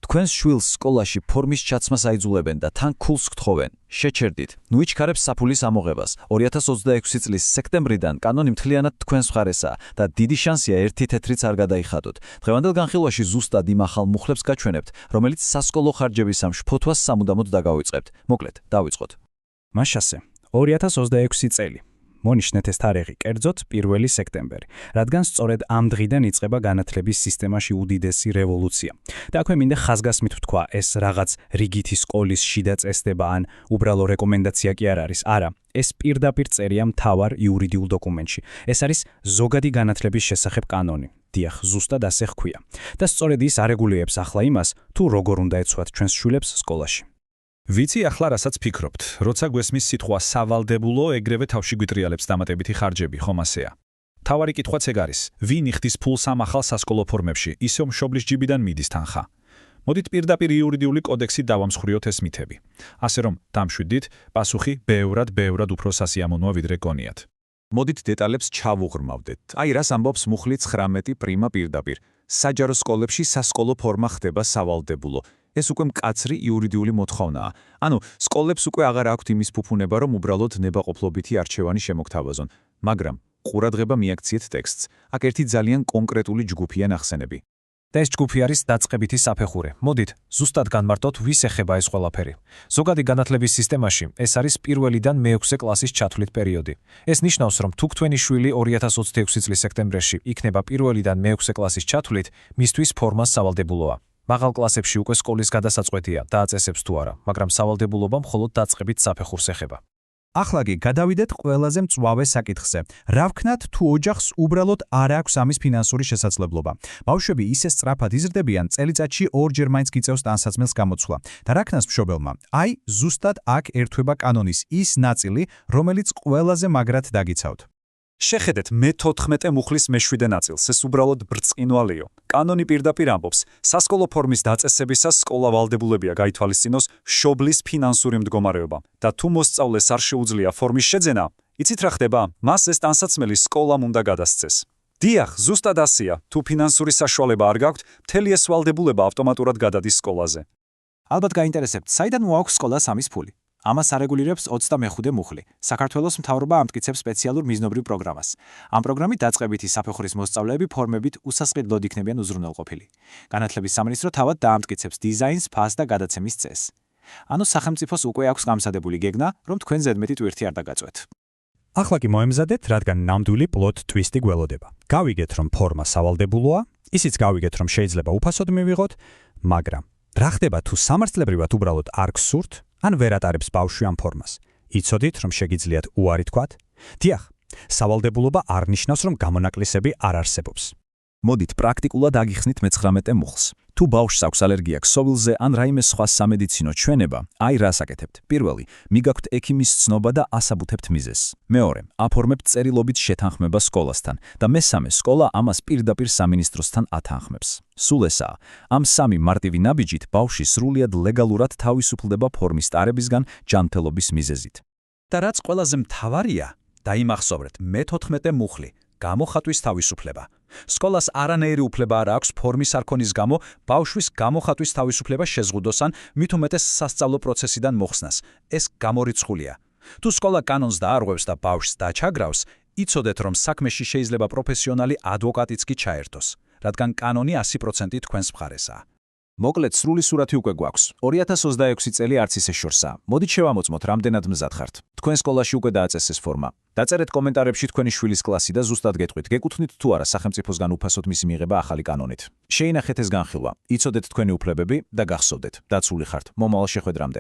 თქვენს შვილს სკოლაში ფორმის ჩაცმას აიძულებენ და თან ქულს გთხოვენ. შეჩერდით. ნუ იჩქარებს საფულის ამოღებას. 2026 წლის სექტემბრიდან კანონი მთლიანად თქვენს მხარესაა და დიდი შანსია ერთი თეთრიც არ გადაიხადოთ. დღევანდელ განხილვაში ზუსტად იმ ახალ მუხლებს გაჩვენებთ, რომელიც სასკოლო ხარჯების ამ შფოთვას სამუდამოდ დაგავიწყებთ. მოკლედ, დავიწყოთ. მაშასე 2026 წელი. მონიშნეთ ეს თარიღი, კერძოდ 1 სექტემბერი, რადგან სწორედ ამ დღიდან იწყება განათლების სისტემაში უდიდესი რევოლუცია. და აქვე მინდა ხაზგასმით ვთქვა, ეს რაღაც რიგითი სკოლის შიდა წესდება ან უბრალო რეკომენდაცია კი არ არის. არა, ეს პირდაპირ წერია მთავარ იურიდიულ დოკუმენტში. ეს არის ზოგადი განათლების შესახებ კანონი. დიახ, ზუსტად ასე ჰქვია. და სწორედ ის არეგულირებს ახლა იმას, თუ როგორ უნდა ეცვათ ჩვენს შვილებს სკოლაში. ვიცი ახლა რასაც ფიქრობთ, როცა გვესმის სიტყვა სავალდებულო, ეგრევე თავში გვიტრიალებს დამატებითი ხარჯები, ხომ ასეა? თავარი კითხვაც ეგ არის, ვინ იხდის ფულს ამ ახალ სასკოლო ფორმებში, ისევ მშობლის ჯიბიდან მიდის თანხა. მოდით პირდაპირ იურიდიული კოდექსით დავამსხვრიოთ ეს მითები. ასე რომ, დამშვიდით, პასუხი ბევრად უფრო სასიამოვნოა ვიდრე გონიათ. მოდით დეტალებს ჩავუღრმავდეთ. აი რას ამბობს მუხლი 19 პრიმა პირდაპირ. საჯარო სკოლებში სასკოლო ფორმა ხდება სავალდებულო. ეს უკვე მკაცრი იურიდიული მოთხოვნაა. ანუ, სკოლებს უკვე აღარ აქვთ იმის ფუფუნება, რომ უბრალოდ ნებაყოფლობითი არჩევანი შემოგთავაზონ. მაგრამ, ყურადღება მიაქციეთ ტექსტს. აქ ერთი ძალიან კონკრეტული ჯგუფია ნახსენები. და ეს ჯგუფი არის დაწყებითი საფეხურე. მოდით, ზუსტად განმარტოთ, ვის ეხება ეს ყველაფერი. ზოგადი განათლების სისტემაში ეს არის 1-დან მე-6 კლასის ჩათვლით პერიოდი. ეს ნიშნავს, რომ თუ თქვენი შვილი 2026 წლის სექტემბერში იქნება 1-დან მე-6 კლასის ჩათვლით, მისთვის ფორმა სავალდებულოა. მაღალ კლასებში უკვე სკოლის გადასაწყვეტია, დააწესებს თუ არა, მაგრამ სავალდებულობა მხოლოდ დაწყებით საფეხურს ეხება. ახლა კი გადავიდეთ ყველაზე მწვავე საკითხზე. რა ვქნათ, თუ ოჯახს უბრალოდ არ აქვს ამის ფინანსური შესაძლებლობა? ბავშვები ისე სწრაფად იზრდებიან, წელიწადში 2 ჯერ მაინც გიწევს ტანსაცმელს გამოცვლა. და რა ქნას მშობელმა? აი, ზუსტად აქ ერთვება კანონის ის ნაწილი, რომელიც ყველაზე მაგრად დაგიცავთ. შეხედეთ მე-14 მუხლის მე-7 ნაწილს, ეს უბრალოდ ბრწყინვალეო. კანონი პირდაპირ ამბობს, სასკოლო ფორმის დაწესებისას სკოლა ვალდებულებია გაითვალისწინოს მშობლის ფინანსური მდგომარეობა და თუ მოსწავლეს არ შეუძლია ფორმის შეძენა, იცით რა ხდება? მას ეს ტანსაცმელი სკოლამ უნდა გადასცეს. დიახ, ზუსტად ასეა, თუ ფინანსური საშუალება არ გაქვთ, მთელი ეს ვალდებულება ავტომატურად გადადის სკოლაზე. ალბათ გაინტერესებთ, საიდან მოაქვს სკოლას ამის ფული? ამას არეგულირებს 25 მუხლი. საქართველოს მთავრობა ამტკიცებს სპეციალურ მიზნობრივ პროგრამას. ამ პროგრამით დაწყებითი საფეხურის მოსწავლეები ფორმებით უსასყიდლოდ იქნებიან უზრუნველყოფილი. განათლების სამინისტრო თავად დაამტკიცებს დიზაინს, ფასს და გადაცემის წესს. ანუ სახელმწიფოს უკვე აქვს გამსადებული გეგმა, რომ თქვენ ზედმეტი ტვირთი არ დაგაწვეთ. ახლა კი მოემზადეთ, რადგან ნამდვილი პლოტ ტვისტი გველოდება. გავიგეთ, რომ ფორმა სავალდებულოა, ისიც გავიგეთ, რომ შეიძლება უფასოდ მივიღოთ, მაგრამ რა ხდება თუ სამართლებრივად უბრალოდ არ გსურთ? ან ვერ ატარებს ბავშვი ამ ფორმას. იცოდით, რომ შეგიძლიათ უარი თქვათ? დიახ, სავალდებულობა არ ნიშნავს, რომ გამონაკლისები არ არსებობს. მოდით პრაქტიკულად აგიხსნით მე-19 მუხლს. თუ ბავშვს აქვს ალერგია ქსოვილზე ან რაიმე სხვა სამედიცინო ჩვენება, აი რას აკეთებთ. პირველი, მიგაქვთ ექიმის ცნობა და ასაბუთებთ მიზეზს. მეორე, აფორმებთ წერილობით შეთანხმება სკოლასთან და მესამე, სკოლა ამას პირდაპირ სამინისტროსთან ათანხმებს. სულ ესაა. ამ სამი მარტივი ნაბიჯით ბავშვი სრულიად ლეგალურად თავისუფლდება ფორმის ტარებისგან ჯანმრთელობის მიზეზით. და რაც ყველაზე მთავარია, დაიმახსოვრეთ მე-14 მუხლი. გამოხატვის თავისუფლება. სკოლას არანაირი უფლება არ აქვს ფორმის არქონის გამო ბავშვის გამოხატვის თავისუფლება შეზღუდოს ან მით უმეტეს სასწავლო პროცესიდან მოხსნას. ეს გამორიცხულია. თუ სკოლა კანონს დაარღვევს და ბავშვს დაჩაგრავს, იცოდეთ, რომ საქმეში შეიძლება პროფესიონალი ადვოკატიც კი ჩაერთოს, რადგან კანონი 100% თქვენს მხარესაა. მოკლედ, სრული სურათი უკვე გვაქვს. 2026 წელი არც ისე შორსაა. მოდით შევამოწმოთ, რამდენად მზად ხართ. თქვენ სკოლაში უკვე დააწესეს ფორმა. დაწერეთ კომენტარებში თქვენი შვილის კლასი და ზუსტად გეტყვით, გეკუთვნით თუ არა სახელმწიფოსგან უფასოდ მისი მიღება ახალი კანონით. შეინახეთ ეს განხილვა, იცოდეთ თქვენი უფლებები და გახსოვდეთ, დაცული ხართ. მომავალ შეხვედრამდე.